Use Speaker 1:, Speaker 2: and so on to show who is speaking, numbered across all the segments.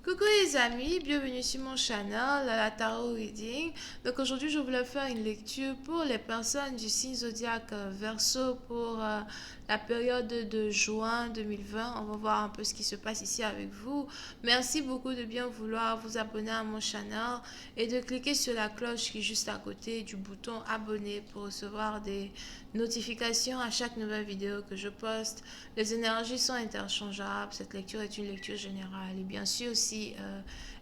Speaker 1: Coucou les amis, bienvenue sur mon channel, la Tarot Reading. Donc aujourd'hui, je voulais faire une lecture pour les personnes du signe zodiaque Verseau pour la période de juin 2020. On va voir un peu ce qui se passe ici avec vous. Merci beaucoup de bien vouloir vous abonner à mon channel et de cliquer sur la cloche qui est juste à côté du bouton abonner pour recevoir des notifications à chaque nouvelle vidéo que je poste. Les énergies sont interchangeables. Cette lecture est une lecture générale et bien sûr si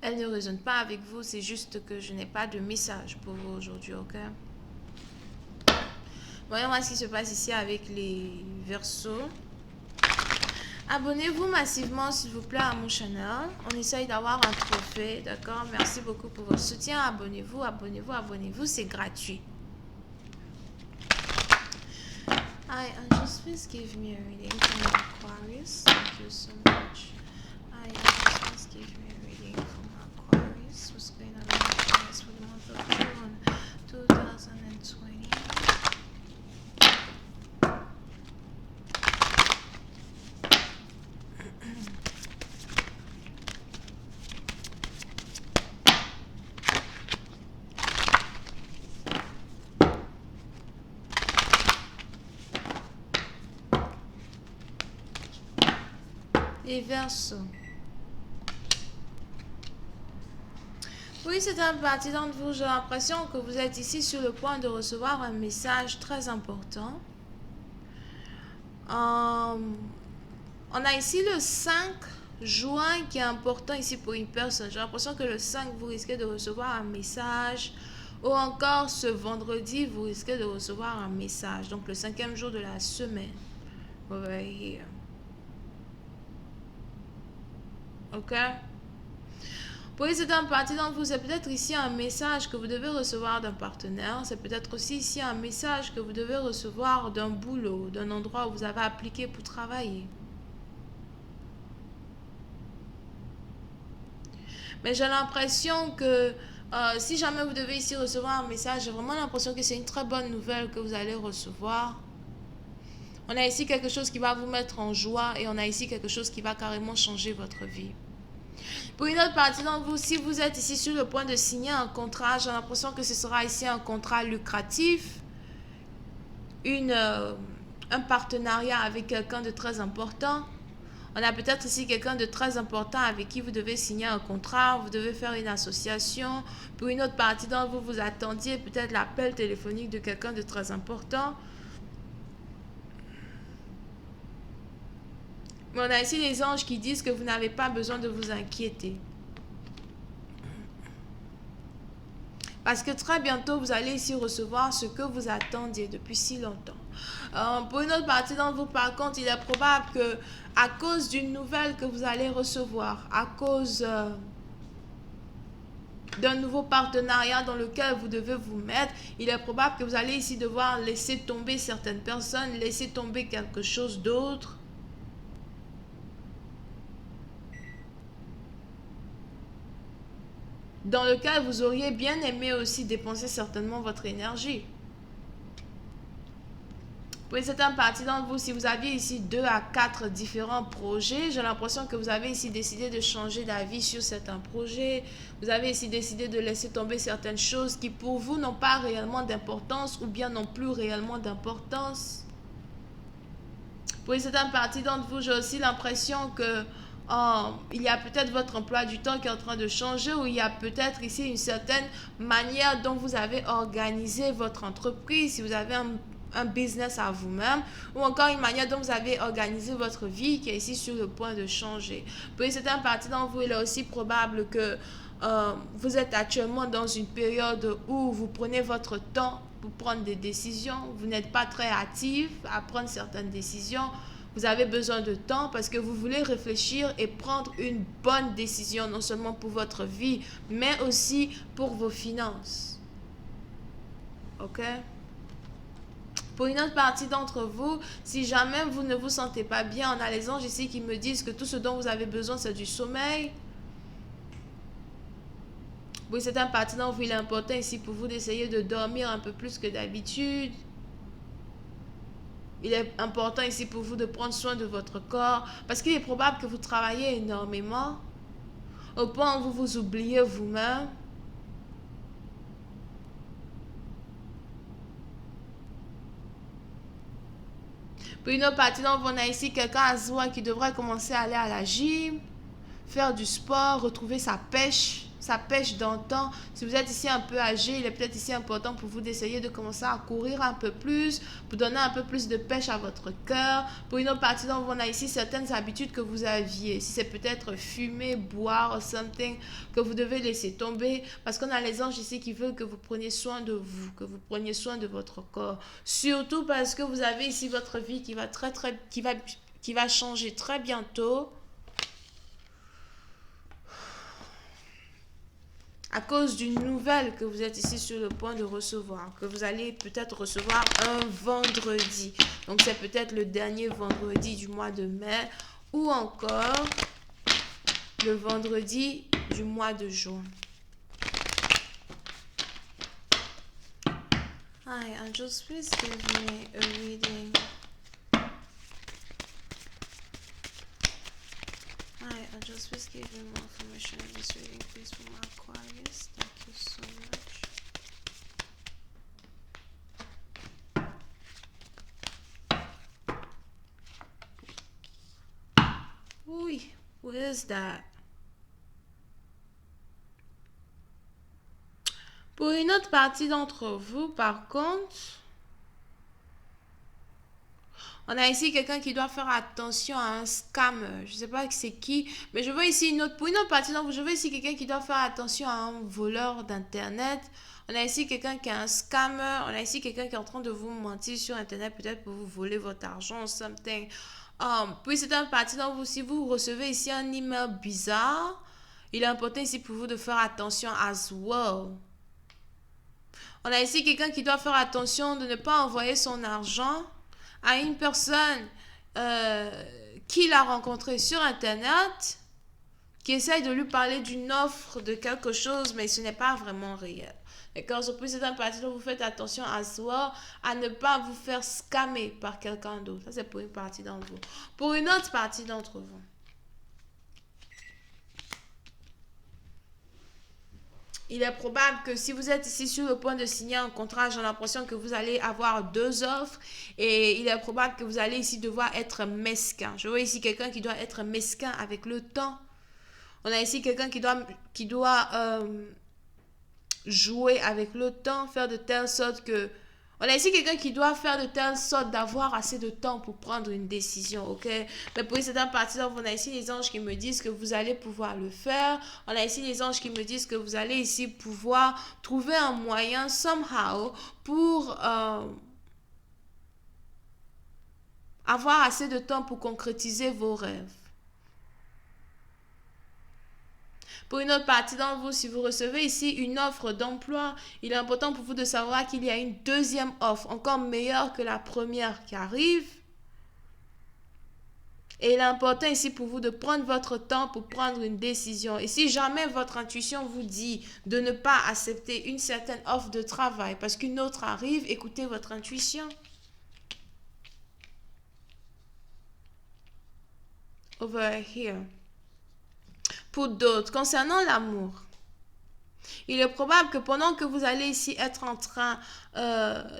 Speaker 1: elle ne résonne pas avec vous, c'est juste que je n'ai pas de message pour vous aujourd'hui, ok? Voyons voir ce qui se passe ici avec les Verseaux. Abonnez-vous massivement s'il vous plaît à mon channel. On essaye d'avoir un trophée, d'accord? Merci beaucoup pour votre soutien. Abonnez-vous, abonnez-vous, abonnez-vous, c'est gratuit. Hi, Angels, please give me a reading from Aquarius. Thank you so much. Hi, Angels, please give me a reading from Aquarius. What's going on in Aquarius for the month of June 2020? Les Verseaux. Oui, c'est un parti d'entre vous. J'ai l'impression que vous êtes ici sur le point de recevoir un message très important. On a ici le 5 juin qui est important ici pour une personne. J'ai l'impression que le 5, vous risquez de recevoir un message. Ou encore ce vendredi, vous risquez de recevoir un message. Donc le 5e jour de la semaine. Over here. Ok? Pour c'est un parti d'entre vous, c'est peut-être ici un message que vous devez recevoir d'un partenaire. C'est peut-être aussi ici un message que vous devez recevoir d'un boulot, d'un endroit où vous avez appliqué pour travailler. Mais j'ai l'impression que si jamais vous devez ici recevoir un message, j'ai vraiment l'impression que c'est une très bonne nouvelle que vous allez recevoir. On a ici quelque chose qui va vous mettre en joie et on a ici quelque chose qui va carrément changer votre vie. Pour une autre partie d'entre vous, si vous êtes ici sur le point de signer un contrat, j'ai l'impression que ce sera ici un contrat lucratif, un partenariat avec quelqu'un de très important. On a peut-être ici quelqu'un de très important avec qui vous devez signer un contrat, vous devez faire une association. Pour une autre partie d'entre vous, vous attendiez peut-être l'appel téléphonique de quelqu'un de très important. Mais on a ici les anges qui disent que vous n'avez pas besoin de vous inquiéter. Parce que très bientôt, vous allez ici recevoir ce que vous attendiez depuis si longtemps. Pour une autre partie d'entre vous, par contre, il est probable que à cause d'une nouvelle que vous allez recevoir, à cause d'un nouveau partenariat dans lequel vous devez vous mettre, il est probable que vous allez ici devoir laisser tomber certaines personnes, laisser tomber quelque chose d'autre. Dans lequel vous auriez bien aimé aussi dépenser certainement votre énergie. Pour certaines parties d'entre vous, si vous aviez ici 2 à 4 différents projets, j'ai l'impression que vous avez ici décidé de changer d'avis sur certains projets. Vous avez ici décidé de laisser tomber certaines choses qui pour vous n'ont pas réellement d'importance ou bien n'ont plus réellement d'importance. Pour certaines parties d'entre vous, j'ai aussi l'impression que il y a peut-être votre emploi du temps qui est en train de changer ou il y a peut-être ici une certaine manière dont vous avez organisé votre entreprise, si vous avez un business à vous-même ou encore une manière dont vous avez organisé votre vie qui est ici sur le point de changer. Pour certaines parties d'entre vous, il est aussi probable que vous êtes actuellement dans une période où vous prenez votre temps pour prendre des décisions. Vous n'êtes pas très actif à prendre certaines décisions. Vous avez besoin de temps parce que vous voulez réfléchir et prendre une bonne décision, non seulement pour votre vie, mais aussi pour vos finances. Ok? Pour une autre partie d'entre vous, si jamais vous ne vous sentez pas bien, on a les anges ici qui me disent que tout ce dont vous avez besoin, c'est du sommeil. Pour certaines parties d'entre vous, il est important ici pour vous d'essayer de dormir un peu plus que d'habitude. Il est important ici pour vous de prendre soin de votre corps parce qu'il est probable que vous travaillez énormément. au point où vous vous oubliez vous-même. Pour une autre partie, donc on a ici quelqu'un à soi qui devrait commencer à aller à la gym, faire du sport, retrouver sa pêche d'antan. Si vous êtes ici un peu âgé, il est peut-être ici important pour vous d'essayer de commencer à courir un peu plus, pour donner un peu plus de pêche à votre cœur. Pour une autre partie, donc on a ici certaines habitudes que vous aviez. Si c'est peut-être fumer, boire, something, que vous devez laisser tomber, parce qu'on a les anges ici qui veulent que vous preniez soin de vous, que vous preniez soin de votre corps. Surtout parce que vous avez ici votre vie qui va changer très bientôt. À cause d'une nouvelle que vous êtes ici sur le point de recevoir, que vous allez peut-être recevoir un vendredi. Donc c'est peut-être le dernier vendredi du mois de mai ou encore le vendredi du mois de juin. Hi, angels, please give me a reading. Hi, angels, please give me more information on this reading, please, for my Aquarius. Thank you so much. Oui, what is that? Pour une autre partie d'entre vous, par contre, on a ici quelqu'un qui doit faire attention à un scam. Je ne sais pas c'est qui, mais je vois ici pour une autre partie d'entre vous, je vois ici quelqu'un qui doit faire attention à un voleur d'internet. On a ici quelqu'un qui est un scammer. On a ici quelqu'un qui est en train de vous mentir sur internet, peut-être pour vous voler votre argent, something. Puis c'est une partie d'entre vous, si vous recevez ici un email bizarre, il est important ici pour vous de faire attention as well. On a ici quelqu'un qui doit faire attention de ne pas envoyer son argent à une personne qu'il a rencontrée sur Internet, qui essaye de lui parler d'une offre de quelque chose, mais ce n'est pas vraiment réel. D'accord? Surtout c'est une partie dont vous faites attention à soi, à ne pas vous faire scammer par quelqu'un d'autre. Ça, c'est pour une partie d'entre vous. Pour une autre partie d'entre vous, il est probable que si vous êtes ici sur le point de signer un contrat, j'ai l'impression que vous allez avoir deux offres et il est probable que vous allez ici devoir être mesquin. Je vois ici quelqu'un qui doit être mesquin avec le temps. On a ici quelqu'un qui doit jouer avec le temps, faire de telle sorte que... On a ici quelqu'un qui doit faire de telle sorte d'avoir assez de temps pour prendre une décision, ok? Mais pour certaines parties, on a ici les anges qui me disent que vous allez pouvoir le faire. On a ici les anges qui me disent que vous allez ici pouvoir trouver un moyen, somehow, pour avoir assez de temps pour concrétiser vos rêves. Pour une autre partie d'entre vous, si vous recevez ici une offre d'emploi, il est important pour vous de savoir qu'il y a une deuxième offre, encore meilleure que la première qui arrive. Et il est important ici pour vous de prendre votre temps pour prendre une décision. Et si jamais votre intuition vous dit de ne pas accepter une certaine offre de travail parce qu'une autre arrive, écoutez votre intuition. Over here. Pour d'autres, concernant l'amour, il est probable que pendant que vous allez ici être en train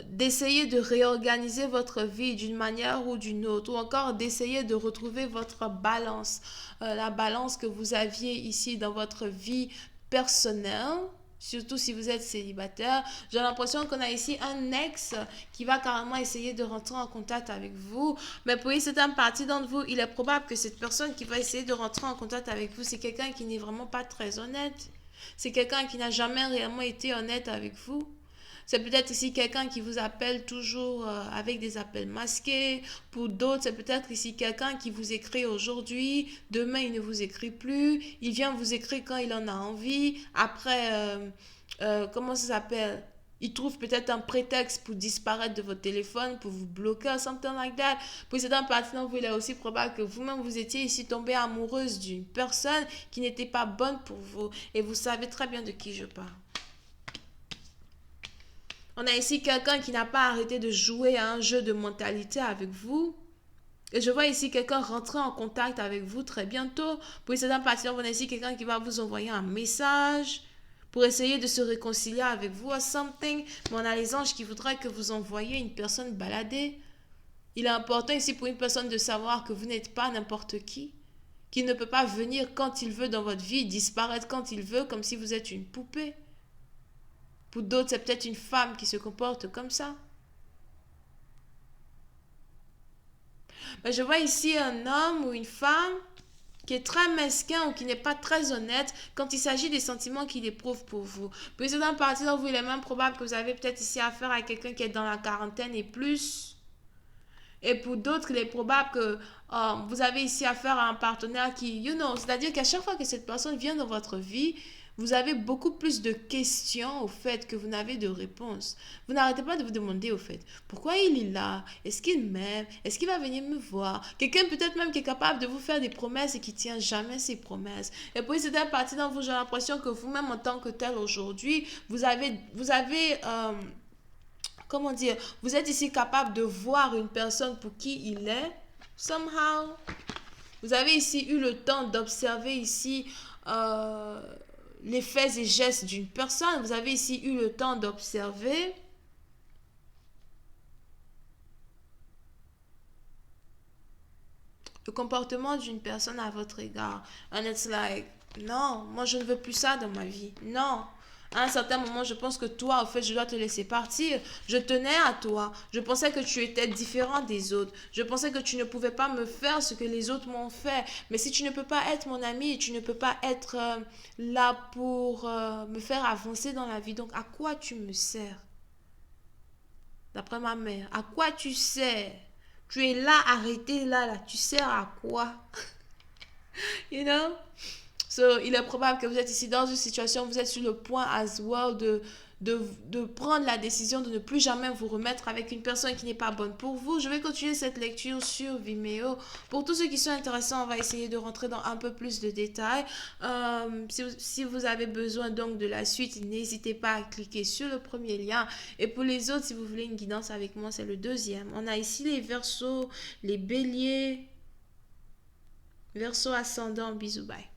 Speaker 1: d'essayer de réorganiser votre vie d'une manière ou d'une autre, ou encore d'essayer de retrouver votre balance, la balance que vous aviez ici dans votre vie personnelle, surtout si vous êtes célibataire, j'ai l'impression qu'on a ici un ex qui va carrément essayer de rentrer en contact avec vous. Mais pour une certaine partie d'entre vous, il est probable que cette personne qui va essayer de rentrer en contact avec vous, c'est quelqu'un qui n'est vraiment pas très honnête. C'est quelqu'un qui n'a jamais réellement été honnête avec vous. C'est peut-être ici quelqu'un qui vous appelle toujours avec des appels masqués. Pour d'autres, c'est peut-être ici quelqu'un qui vous écrit aujourd'hui. Demain, il ne vous écrit plus. Il vient vous écrire quand il en a envie. Après, comment ça s'appelle? Il trouve peut-être un prétexte pour disparaître de votre téléphone, pour vous bloquer, something like that. Pour certains partenaires, il est aussi probable que vous-même, vous étiez ici tombée amoureuse d'une personne qui n'était pas bonne pour vous. Et vous savez très bien de qui je parle. On a ici quelqu'un qui n'a pas arrêté de jouer à un jeu de mentalité avec vous. Et je vois ici quelqu'un rentrer en contact avec vous très bientôt. Pour certains parties, on a ici quelqu'un qui va vous envoyer un message pour essayer de se réconcilier avec vous or something. Mais on a les anges qui voudraient que vous envoyiez une personne balader. Il est important ici pour une personne de savoir que vous n'êtes pas n'importe qui ne peut pas venir quand il veut dans votre vie, disparaître quand il veut, comme si vous êtes une poupée. Pour d'autres, c'est peut-être une femme qui se comporte comme ça. Mais je vois ici un homme ou une femme qui est très mesquin ou qui n'est pas très honnête quand il s'agit des sentiments qu'il éprouve pour vous. Puis c'est dans partie dont vous, il est même probable que vous avez peut-être ici affaire à quelqu'un qui est dans la quarantaine et plus. Et pour d'autres, il est probable que vous avez ici affaire à un partenaire qui, c'est-à-dire qu'à chaque fois que cette personne vient dans votre vie, vous avez beaucoup plus de questions au fait que vous n'avez de réponses. Vous n'arrêtez pas de vous demander au fait, pourquoi il est là? Est-ce qu'il m'aime? Est-ce qu'il va venir me voir? Quelqu'un peut-être même qui est capable de vous faire des promesses et qui tient jamais ses promesses. Et puis c'est un parti dans vous, j'ai l'impression que vous-même en tant que tel aujourd'hui, comment dire, vous êtes ici capable de voir une personne pour qui il est, somehow. Vous avez ici eu le temps d'observer ici les faits et gestes d'une personne. Vous avez ici eu le temps d'observer le comportement d'une personne à votre égard. And it's like, non, moi je ne veux plus ça dans ma vie. Non. À un certain moment, je pense que toi, en fait, je dois te laisser partir. Je tenais à toi. Je pensais que tu étais différent des autres. Je pensais que tu ne pouvais pas me faire ce que les autres m'ont fait. Mais si tu ne peux pas être mon ami, tu ne peux pas être là pour me faire avancer dans la vie. Donc, à quoi tu me sers? D'après ma mère, à quoi tu sers? Tu es là, arrêté là. Tu sers à quoi? You know? So, il est probable que vous êtes ici dans une situation, vous êtes sur le point as well de prendre la décision de ne plus jamais vous remettre avec une personne qui n'est pas bonne pour vous. Je vais continuer cette lecture sur Vimeo. Pour tous ceux qui sont intéressés, on va essayer de rentrer dans un peu plus de détails. Si vous avez besoin donc de la suite, n'hésitez pas à cliquer sur le premier lien. Et pour les autres, si vous voulez une guidance avec moi, c'est le deuxième. On a ici les Verseaux, les Béliers, Verseau ascendant, bisous, bye.